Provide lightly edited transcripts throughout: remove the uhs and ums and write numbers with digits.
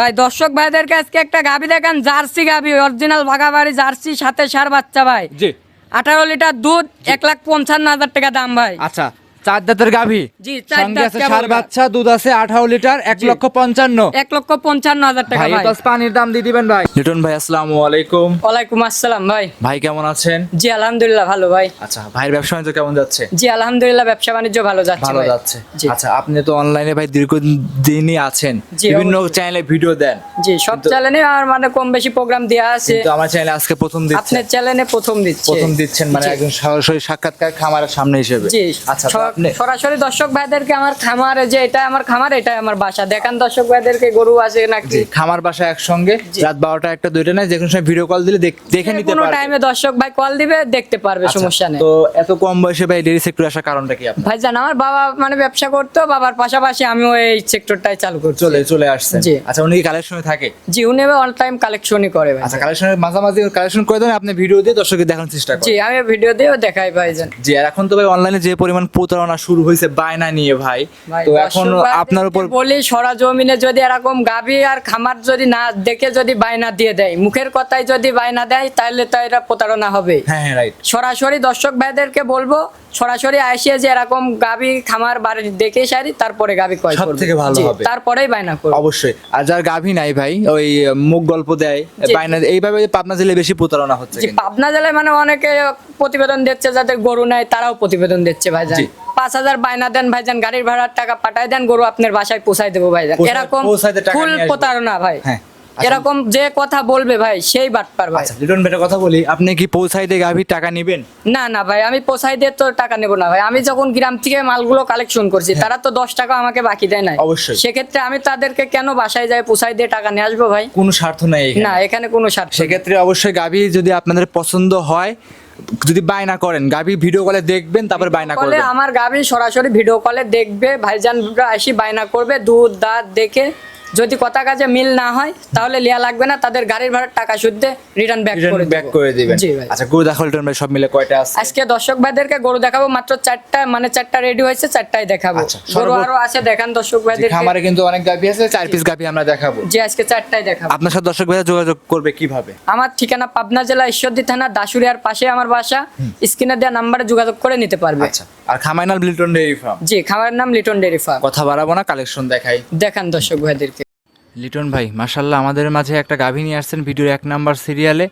ভাই দর্শক ভাইদেরকে আজকে একটা গাভি দেখান, জার্সি গাভি, অরিজিনাল বাঘাবাড়ি জার্সি, সাথে ষাঁড় বাচ্চা ভাই। জি 18 লিটার দুধ, 1,55,000 টাকা দাম ভাই। আচ্ছা, 4 দাঁতের গাভী, জি, 4 সঙ্গে দাঁত আছে কেবল ষাঁড় বাচ্চা, দুধ আছে 18 লিটার, 1,55,000। 1,55,000 টাকা ভাই ভাই। তো পানির দাম দিয়ে দিবেন ভাই। লিটন ভাই আসসালামু আলাইকুম। ওয়ালাইকুম আসসালাম ভাই। ভাই কেমন আছেন? জি আলহামদুলিল্লাহ ভালো ভাই। আচ্ছা, ভাইয়ের ব্যবসা বাণিজ্য কেমন যাচ্ছে? জি আলহামদুলিল্লাহ ব্যবসা বাণিজ্য ভালো যাচ্ছে ভালো ভাই। যাচ্ছে। জি। আচ্ছা, আপনি তো অনলাইনে ভাই দীর্ঘদিনই আছেন, জি, বিভিন্ন অবশ্যই। চ্যানেলে ভিডিও দেন, জি সব চ্যানেলে আমার মানে কম বেশি প্রোগ্রাম দেয়া আছে, কিন্তু আমার চ্যানেলে আজকে প্রথম দিচ্ছেন। আপনার চ্যানেলে প্রথম দিচ্ছে। মানে জি। একজন সরাসরি সাক্ষাৎকার খামারের সামনে হিসেবে। জি আচ্ছা, তো আপনি সরাসরি দর্শক ভাইদেরকে আমার খামারে, যে এটা আমার খামার, এটা আমার বাসা দেখান দর্শক ভাইদেরকে, গরু আছে নাকি। জি, খামার বাসা একসঙ্গে, জি। রাত 12টা 1টা 2টা না, যে কোনো সময় ভিডিও কল দিলে দেখে নিতে কোনো পারবে। টাইমে দর্শক ভাই কল দিবে, দেখতে পারবে, আচ্ছা, সমস্যা নেই। তো এত কম বয়সে ভাই ডেইরি সেক্টরে আসার কারণটা কি আপনার? ভাইজান আমার বাবা মানে ব্যবসা করতো, বাবার পাশাপাশি আমিও এই সেক্টরটাই চালু করছি। চলে আসছেন। জি। আচ্ছা, উনি কি কালেকশনে থাকে? জি উনি অল টাইম কালেকশনই করে ভাই। আচ্ছা, কালেকশনের মাঝামাঝি কালেকশন করে দেন, আপনি ভিডিও দিয়ে দর্শকদের দেখানোর চেষ্টা জি করেন। আমি ভিডিও দিয়েও দেখাই ভাইজান। জি, আর এখন তো ভাই অনলাইনে যে পরিমাণ প্রতারণা শুরু হয়েছে বায়না নিয়ে ভাই, ভাই, তো দর্শক এখন ভাইদেরকে আপনার উপর বলি, সরজমিনে যদি এরকম গাভী আর খামার যদি না দেখে যদি বায়না দিয়ে দেয়, মুখের কথায় যদি বায়না দেয়, তাহলে তো এটা প্রতারণা হবে। হ্যাঁ রাইট। সরাসরি দর্শক ভাইদেরকে বলবো, সরাসরি আসিয়ে যে এরকম গাভী খামার বাড়ি দেখে সারি, তারপরে গাভী ক্রয় করবে, সবথেকে ভালো জি, হবে। তারপরেই বায়না করবে। অবশ্যই। আর যার গাভী নাই ভাই, ওই মুখ গল্প দেয়, জি। বায়না, এইভাবে পাবনা জেলায় বেশি প্রতারণা হচ্ছে জি কিন্তু। পাবনা জেলায় মানে অনেকে প্রতিবেদন দিচ্ছে, যাদের গরু নাই তারাও প্রতিবেদন দিচ্ছে ভাইজান। জি। 5,000 বায়না দেন ভাইজান, গাড়ির ভাড়ার টাকা পাঠায় দেন, গরু আপনার বাসায় পৌঁছায় দেবো ভাইজান। এরকম পৌঁছাইতে টাকা ফুল নিয়ে আসবে। প্রতারণা ভাই। হ্যাঁ। এরকম যে কথা বলবে ভাই, সেই বাটপার ভাই। আচ্ছা, লিটন ভাইয়ের কথা বলি, আপনি কি পৌঁছাই দিয়ে গাভীর টাকা নেবেন? না না ভাই, আমি পৌঁছাই দিয়ে তো টাকা নেবো না ভাই। আমি যখন গ্রাম থেকে মালগুলো কালেকশন করছি, তারা তো 10 টাকা আমাকে বাকি দেয় না। অবশ্যই। সেক্ষেত্রে আমি তাদেরকে কেন বাসায় যাই পৌঁছাই দিয়ে টাকা নিয়ে আসবো ভাই? কোনো স্বার্থ নাই এখানে। না, এখানে কোনো স্বার্থ নেই। সেক্ষেত্রে অবশ্যই গাভী যদি আপনাদের পছন্দ হয়, যদি বায়না করেন, গাভী ভিডিও কলে দেখবেন, তারপর বায়না কলে করবেন। আমার গাভী সরাসরি ভিডিও কলে দেখবে, ভাইজানরা আসি বায়না করবে, দুধ দাঁত দেখে যদি কথা কাজে মিল না হয়, তাহলে লিয়া লাগবে না, তাদের গাড়ির ভাড়ার টাকা শুদ্ধ রিটার্ন ব্যাক করে ব্যাক করে দিবেন। জি ভাই। আচ্ছা, গরু দেখাও লিটন ভাই, সব মিলে কয়টা আছে? আজকে দর্শক ভাইদেরকে গরু দেখাবো মাত্র 4টা, মানে 4টা রেডি হয়েছে, 4টাই দেখাবো। আচ্ছা, গরু আরো আছে, দেখান দর্শক জি, ভাইদেরকে। খামারে কিন্তু অনেক গাভী আছে, 4 পিস গাভী আমরা দেখাবো। জি আজকে 4টাই দেখাবো। আপনার সাথে দর্শক ভাইরা যোগাযোগ করবে কিভাবে? আমার ঠিকানা পাবনা জেলা ঈশ্বরদী থানা দাসুরিয়ার পাশে আমার বাসা। স্ক্রিনে দেওয়া নাম্বারে যোগাযোগ করে নিতে পারবে। আচ্ছা, আর খামার নাম লিটন ডেইরি ফার্ম। জি খামারের নাম লিটন ডেয়ারি ফার্ম। কথা বাড়াবো না, কালেকশন দেখাই। দেখান দর্শক ভাইদেরকে। লিটন ভাই মাশাল্লাহ আমাদের মাঝে একটা গাভী নিয়ে আসছেন ভিডিওর 1 নাম্বার সিরিয়ালে,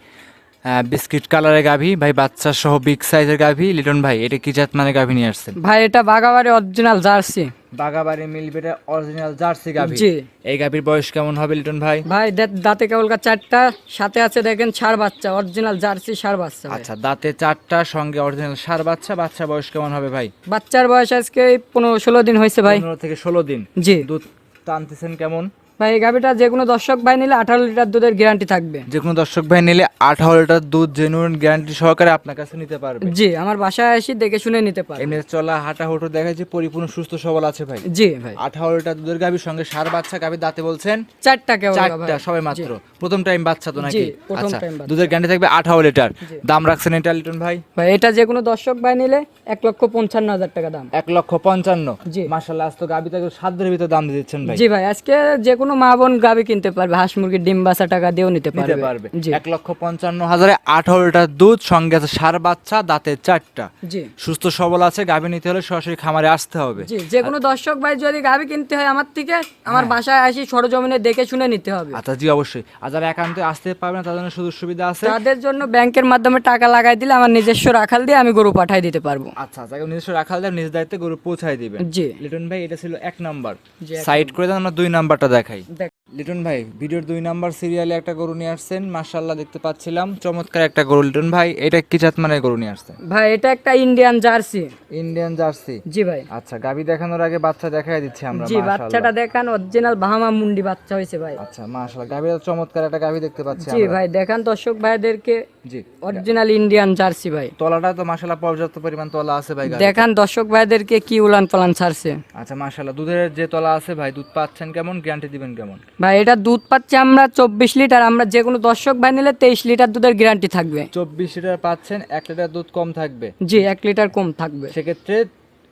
বিস্কিট কালারের গাভী ভাই, বাচ্চা সহ বিগ সাইজের গাভী। লিটন ভাই, এটা কি জাত মানে গাভী নিয়ে আসছেন? ভাই এটা বাঘাবাড়ি original jersey. Bagabari মিলবেটা original jersey গাভী। জি। এই গাভীর বয়স কেমন হবে লিটন ভাই? ভাই দাঁতে কেবল 4টা, সাথে আছে দেখেন ষাঁড় বাচ্চা, অরিজিনাল জার্সি ষাঁড় বাচ্চা ভাই। আচ্ছা, দাঁতে 4টা, সঙ্গে অরিজিনাল ষাঁড় বাচ্চা। বাচ্চা বয়স কেমন হবে ভাই? বাচ্চার বয়স আজকে 15-16 দিন হয়েছে ভাই। 15 থেকে 16 দিন। জি দুধ টানতেছেন কেমন? ভাই এই গাভিটা যে কোনো দর্শক ভাই নিলে 18 লিটার দুধের গ্যারান্টি থাকবে। যে কোনো দর্শক ভাই নিলে 18 লিটার দুধ জেনুইন গ্যারান্টি সহকারে আপনার কাছে নিতে পারবে। জি আমার বাসায় এসে দেখে শুনে নিতে পারবে। এমনি চলা হাঁটা হুটো দেখা যায় পরিপূর্ণ সুস্থ সবল আছে ভাই। জি ভাই 18 লিটার দুধের গাভীর সঙ্গে ষাঁড় বাচ্চা গাভীর, দাঁতে বলছেন 4টা কেবল 4টা ভাই। সবে মাত্র। প্রথম টাইম বাচ্চা তো নাকি? জি, প্রথম আচ্ছা, time বাচ্চা। দুধের গ্যারান্টি থাকবে 18 লিটার। জি। দাম রাখছেন এটা লিটন ভাই? ভাই এটা যে কোনো দর্শক ভাই নিলে 1,55,000 টাকা দাম। 1,55,000। জি। মাশাআল্লাহ, আজ তো গাভী থেকে সাধ্যের ভিতর দাম দিয়ে দিচ্ছেন ভাই। জি ভাই আজকে যে কোনো মা বোন গাভি কিনতে পারবে, হাঁস মুরগির ডিম বাচ্চা টাকা দিয়েও নিতে নিতে পারবে। পারবে। জি 1,55,000 18 লিটার দুধ, সঙ্গে আছে ষাঁড় বাচ্চা, দাঁতে 4টা। জি সুস্থ সবল আছে। গাভী নিতে হলে সরাসরি খামারে আসতে হবে। জি যে কোনো দর্শক ভাই যদি গাভি কিনতে হয় আমার থেকে, আমার বাসায় আসি সরজমিনে দেখে শুনে নিতে হবে। আচ্ছা, জি অবশ্যই। আর যারা একান্তে আসতে পারবে না, তাদের জন্য সুযোগ সুবিধা আছে। তাদের জন্য ব্যাংকের মাধ্যমে টাকা লাগাই দিলে আমার নিজস্ব রাখাল দিয়ে আমি গরু পাঠাই দিতে পারবো। আচ্ছা, যাকে নিজস্ব রাখাল দেন, নিজ দায়িত্বে গরু পৌঁছায় দিবেন। জি লিটন ভাই, এটা ছিল 1 নাম্বার। জি, এক সাইড করে দেন, আমরা 2 নাম্বারটা দেখাই। দেখ লিটন ভাই, ভিডিওর 2 নাম্বার সিরিয়ালে একটা গরু নিয়ে আসছেন, মাশাআল্লাহ দেখতে পাচ্ছিলাম, চমৎকার একটা গরু। লিটন ভাই, এটা কি জাত মানে গরু নিয়ে আসছেন? ভাই এটা একটা ইন্ডিয়ান জার্সি। Indian jersey. জি ভাই। আচ্ছা, গাভী দেখানোর আগে বাচ্চা দেখাই দিচ্ছি আমরা। জি বাচ্চাটা দেখান, অরিজিনাল বাহামা মুন্ডি বাচ্চা হয়েছে ভাই। আচ্ছা, মাশাআল্লাহ, গাভীর চমৎকার একটা গাভী দেখতে পাচ্ছি জি আমরা। ভাই দেখান দর্শক ভাইদেরকে, জি। অরিজিনাল ইন্ডিয়ান জার্সি ভাই। তলাটা তো মাশাআল্লাহ পর্যাপ্ত পরিমাণ তলা আছে ভাই গাভীর। দেখান দর্শক ভাইদেরকে কি উলান পালান ছাড়ছে। আচ্ছা, মাশাআল্লাহ, দুধের যে তলা আছে ভাই, দুধ পাচ্ছেন কেমন, গ্যারান্টি দিবেন কেমন? ভাই এটা দুধ পাচ্ছি আমরা 24 লিটার, আমরা যে কোনো দর্শক ভাই নিলে 23 লিটার দুধের গ্যারান্টি থাকবে। 24 লিটার পাচ্ছেন, 1 লিটার দুধ কম থাকবে। জি 1 লিটার কম থাকবে। সেক্ষেত্রে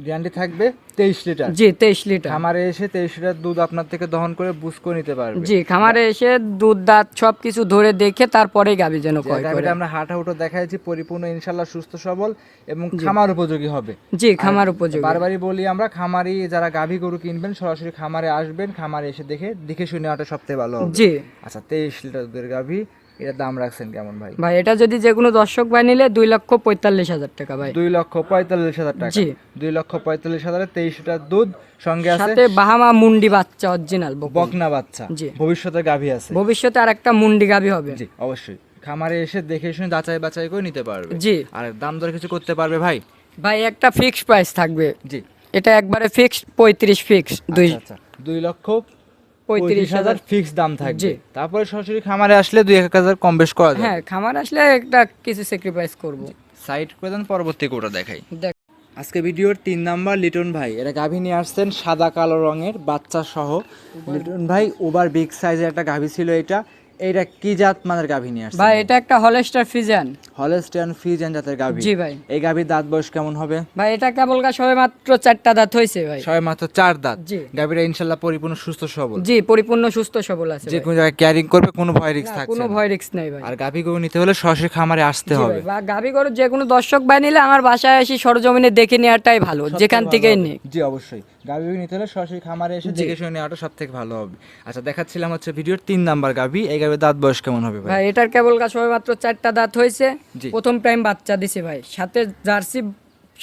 গ্যারান্টি থাকবে 23 লিটার। জি 23 লিটার। খামারে এসে 23 লিটার দুধ আপনার থেকে দহন করে বুঝ করে নিতে পারবে। জি খামারে এসে দুধ দাঁত সবকিছু ধরে দেখে তারপরেই গাভী যেন যে ক্রয় করে। গাভীটা আমরা হাঁটা উঠো দেখাইছি পরিপূর্ণ ইনশাআল্লাহ সুস্থ সবল এবং খামার উপযোগী হবে। জি খামার উপযোগী। বারবারই বলি আমরা খামারি যারা গাভী গরু কিনবেন সরাসরি খামারে আসবেন, খামারে এসে দেখে শুনে নেওয়াটা সবথেকে ভালো হবে। জি আচ্ছা 23 লিটার দুধের গাভী, এটার দাম রাখছেন কেমন ভাই? ভাই এটা যদি যে কোনো দর্শক ভাই নিলে 2,45,000 টাকা ভাই। 2,45,000 টাকা। জি 2,45,000 23 লিটার দুধ, সঙ্গে আছে সাথে বাহামা মুন্ডি বাচ্চা অরিজিনাল বকনা বাচ্চা। জি ভবিষ্যতে গাভী আছে। ভবিষ্যতে আর একটা মুন্ডি গাভী হবে। জি অবশ্যই খামারে এসে দেখে শুনে যাচাই বাছাই করে নিতে পারবে। জি আর দাম দর কিছু করতে পারবে ভাই? ভাই একটা ফিক্সড প্রাইস থাকবে। জি এটা একবারে ফিক্সড 35 ফিক্সড আচ্ছা 2,35,000 ফিক্স দাম থাকবে। জি। তারপরে সরাসরি খামারে আসলে 2-1,000 কম বেশ করা যাবে। হ্যাঁ খামার আসলে একটা কিছু স্যাক্রিফাইস করব। সাইড করে দেন, পরবর্তী কোটা দেখাই। দেখ আজকে ভিডিওর 3 নাম্বার লিটন ভাই, এরা গাভী নিয়ে আসছেন সাদা কালো রঙের বাচ্চা সহ। লিটন ভাই ওভার বিগ সাইজের একটা গাভী ছিল এইটা কি জাত মানের গাভী নিয়ে আসছেন ভাই এটা একটা হলস্টার ফিজিয়ান। হলস্টিয়ান ফ্রিজিয়ান জাতের গাভী। জি ভাই। এই গাভীর দাঁত বয়স কেমন হবে ভাই এটা কেবল সবে মাত্র 4টা দাঁত হয়েছে ভাই। সবে মাত্র 4 দাঁত। জি গাভীরা ইনশাআল্লাহ পরিপূর্ণ সুস্থ সবল। জি পরিপূর্ণ সুস্থ সবল আছে যে ভাই। কোনো জায়গায় ক্যারিং করবে, কোনো ভয় রিস্ক না, থাকছে কোনো না। ভয় রিস্ক নাই ভাই। আর গাভী গরু নিতে হলে সরাসরি খামারে আসতে জি হবে। ভাই, বা গাভী গরু যে কোনো দর্শক ভাই নিলে আমার বাসায় এসে সরজমিনে দেখে নেওয়াটাই ভালো, যেখান থেকে নিক। জি অবশ্যই গাভী নিতে হলে সরাসরি খামারে এসে দেখে শুনে নেওয়াটা সবথেকে ভালো হবে। আচ্ছা দেখাচ্ছিলাম হচ্ছে ভিডিওর 3 নাম্বার গাভী। এই গাভীর দাঁত বয়স কেমন হবে ভাই? ভাই এটার কেবল সবে মাত্র 4টা দাঁত হয়েছে। জি। প্রথম টাইম বাচ্চা দিছে ভাই, সাথে জার্সি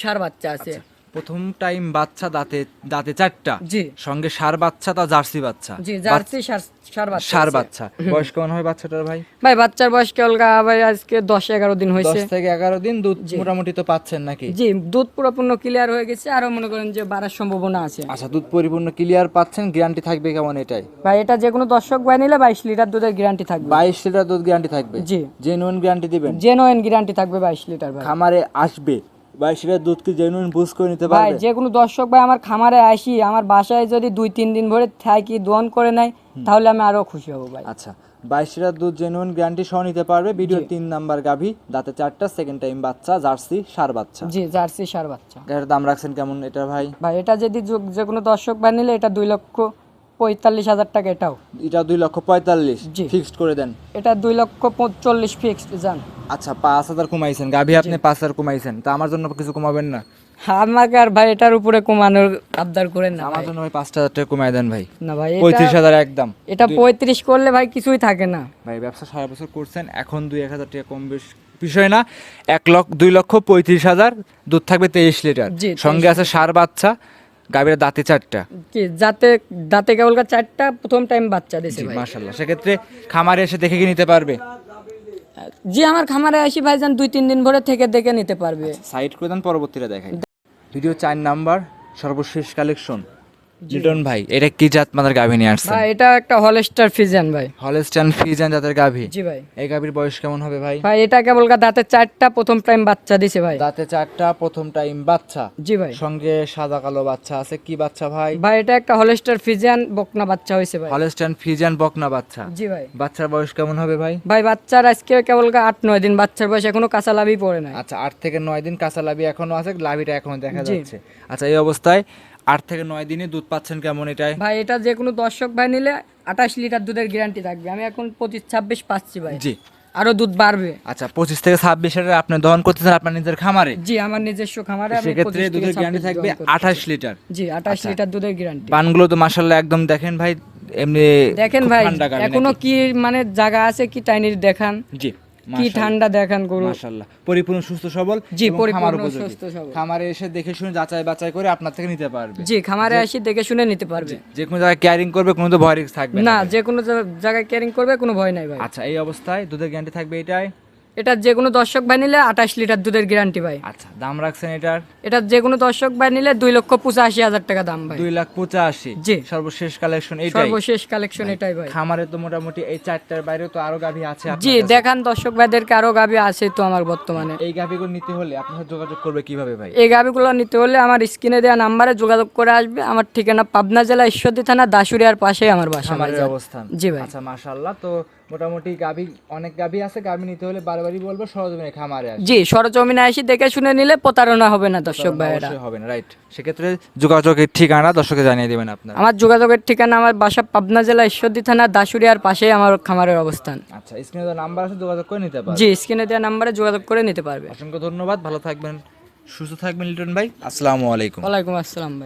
ষাঁড় বাচ্চা আছে। প্রথম টাইম বাচ্চা, দাঁতে 4টা, জি সঙ্গে ষাঁড় বাচ্চা, তা জার্সি বাচ্চা। জি জার্সি ষাঁড় বাচ্চা ষাঁড় আছে। বাচ্চা বয়স কেমন হয় বাচ্চাটার ভাই? ভাই বাচ্চার বয়স কেবল ভাই আজকে 10-11 দিন হয়েছে। 10 থেকে 11 দিন দুধ মোটামুটি তো পাচ্ছেন নাকি? জি দুধ পুরোপূর্ণ ক্লিয়ার হয়ে গেছে, আরো মনে করেন যে বাড়ার সম্ভাবনা আছে। আচ্ছা দুধ পরিপূর্ণ ক্লিয়ার পাচ্ছেন, গ্যারান্টি থাকবে কেমন এটাই? ভাই এটা যে কোনো দর্শক ভাই নিলে 22 লিটার দুধের গ্যারান্টি থাকবে। 22 লিটার দুধ গ্যারান্টি থাকবে। জি জেনুইন গ্যারান্টি দিবেন? জেনুইন গ্যারান্টি থাকবে 22 লিটার ভাই। খামারে আসবে 22 লিটার দুধ কি জেনুইন বুঝ করে নিতে ভাই পারবে? যে কোনো দর্শক ভাই আমার খামারে আসি, আমার বাসায় যদি 2-3 দিন ভরে থাকি দোয়ান করে নেয়, তাহলে আমি আরো খুশি হব ভাই। আচ্ছা 22 লিটার দুধ জেনুইন গ্যারান্টি সহ নিতে পারবে। ভিডিও 3 নাম্বার গাভী, দাঁতে 4টা, সেকেন্ড টাইম বাচ্চা, জার্সি ষাঁড় বাচ্চা। জি জার্সি ষাঁড় বাচ্চা। এর দাম রাখছেন কেমন এটা ভাই? ভাই এটা যদি যে কোনো দর্শক ভাই নিলে এটা 2,45,000 টাকা। এটাও এটা 2,45,000 জি। ফিক্সড করে দেন। এটা 2,40,000 ফিক্সড জান। আচ্ছা 5,000 কমাইছেন, গাভী আপনি 5,000 কমাইছেন, তা আমার জন্য কিছু কমাবেন না? আমাকে আর ভাই এটার উপরে কমানোর আবদার করেন না আমার ভাই। জন্য ভাই 5,000 টাকা কমাই দেন ভাই। না ভাই 35,000 একদম। এটা 35 করলে ভাই কিছুই থাকে না ভাই ব্যবসা 6 বছর করছেন, এখন 2-1,000 টাকা কম বেশ বিষয় না। 2,35,000 দুধ থাকবে 23 লিটার, জি, সঙ্গে আছে ষাঁড় বাচ্চা, গাভীর দাঁতে 4টা। কি দাঁতে কেবল 4টা, প্রথম টাইম বাচ্চা দিছে ভাই। মাশাআল্লাহ, সেক্ষেত্রে খামারে এসে দেখে কি নিতে পারবে? জি আমার খামারে আসি ভাইজান 2-3 দিন ভরে থেকে দেখে নিতে পারবে। সাইড করে দেন, পরবর্তীটা দেখাই। ভিডিও 4 নাম্বার সর্বশেষ কালেকশন লিটন ভাই, এটা কি জাত মানের গাভী নিয়ে আসছেন? ভাই এটা একটা হলস্টার ফিজিয়ান ভাই। হলস্টাইন ফ্রিজিয়ান জাতের গাভী। জি ভাই। এই গাভীর বয়স কেমন হবে ভাই? ভাই এটা কেবল দাঁতে 4টা, প্রথম টাইম বাচ্চা দিছে ভাই। দাঁতে 4টা, প্রথম টাইম বাচ্চা, জি ভাই। সঙ্গে সাদা কালো বাচ্চা আছে। কি বাচ্চা ভাই? ভাই এটা একটা হলস্টার ফিজিয়ান বকনা বাচ্চা হয়েছে ভাই। হলস্টাইন ফ্রিজিয়ান বকনা বাচ্চা। জি ভাই। বাচ্চার বয়স কেমন হবে ভাই? ভাই বাচ্চার আজকে কেবল 8-9 দিন, বাচ্চার বয়স এখনো কাঁচা লাভই পড়ে নাই। আচ্ছা 8 থেকে 9 দিন কাঁচা লাভি এখনো আছে, লাভিটা এখনো দেখা জি। যাচ্ছে। আচ্ছা এই অবস্থায় 8 থেকে 9 দিনে দুধ পাচ্ছেন কেমন এটাই? ভাই এটা যে কোনো দর্শক ভাই নিলে 28 লিটার দুধের গ্যারান্টি থাকবে। আমি এখন 25-26 পাচ্ছি ভাই। জি। আরো দুধ বাড়বে। আচ্ছা 25 থেকে 26 লিটার আপনি দহন করতেছেন আপনার নিজের খামারে? জি আমার নিজস্ব খামারে আমি সেক্ষেত্রে 25 থেকে দুধের গ্যারান্টি 26 থাকবে দহন করতেছি। 28 লিটার। জি 28 লিটার দুধের গ্যারান্টি। পানগুলো তো মাশাআল্লাহ একদম দেখেন ভাই, এমনি দেখেন খুব ভাই ঠান্ডা গাভী এখনো নাকি? কি মানে জায়গা আছে কি টাইনির দেখান, জি কি ঠান্ডা দেখান গরু। মাশাআল্লাহ পরিপূর্ণ সুস্থ সবল জি, এবং পরিপূর্ণ খামার উপযোগী। সুস্থ সবল। খামারে এসে দেখে শুনে যাচাই বাছাই করে আপনার থেকে নিতে পারবে। জি খামারে আসি দেখে শুনে নিতে পারবে। যে কোনো জায়গায় ক্যারিং করবে, কোনো তো ভয় রিস্ক থাকবে না না। যে কোনো জায়গায় ক্যারিং করবে, কোনো ভয় নাই ভাই। আচ্ছা এই অবস্থায় দুধের গ্যারান্টি থাকবে এটাই? এটা যে কোনো দর্শক ভাই নিলে 28 লিটার দুধের গ্যারান্টি ভাই। আচ্ছা দাম রাখছেন এটার? এটা যে কোনো দর্শক ভাই নিলে 2,85,000 টাকা দাম ভাই। 2,85,000। জি। সর্বশেষ কালেকশন এটাই? সর্বশেষ কালেকশন এটাই ভাই। খামারে তো মোটামুটি এই 4টার বাইরেও তো আরো গাভী আছে আপনার জি কাছে। দেখান দর্শক ভাইদেরকে, আরো গাভী আছে তো আমার বর্তমানে। এই গাভীগুলো নিতে হলে আপনার সাথে যোগাযোগ করবে কিভাবে ভাই? এই গাভীগুলো নিতে হলে আমার স্ক্রিনে দেওয়া নাম্বারে যোগাযোগ করে আসবে। আমার ঠিকানা পাবনা জেলা ঈশ্বরদী থানা দাসুরিয়ার পাশে আমার বাসা খামারের ভাইজান। অবস্থান। জি ভাই। আচ্ছা মাশাআল্লাহ, তো মোটামুটি গাভী অনেক গাভী আছে, গাভী নিতে হলে বারবারই বলবো সরজমিনে খামারে আসবে। জি সরজমিনে আসি দেখে শুনে নিলে প্রতারণা হবে না দর্শক। দর্শক ভাইয়েরা। অবশ্যই হবে না, রাইট। সেক্ষেত্রে যোগাযোগের ঠিকানা দর্শকে জানিয়ে দিবেন আপনার। আমার যোগাযোগের ঠিকানা, আমার বাসা পাবনা জেলা ঈশ্বরদী থানা দাসুরিয়ার পাশেই আমার খামারের অবস্থান। আচ্ছা, স্ক্রিনে দেওয়া নাম্বার আছে, যোগাযোগ করে নিতে পারবেন। জি, স্ক্রিনে দেওয়া নাম্বারে যোগাযোগ করে নিতে পারবে। অসংখ্য ধন্যবাদ, ভালো থাকবেন, সুস্থ থাকবেন লিটন ভাই। আসসালামু আলাইকুম। ওয়ালাইকুম আসসালাম ভাই।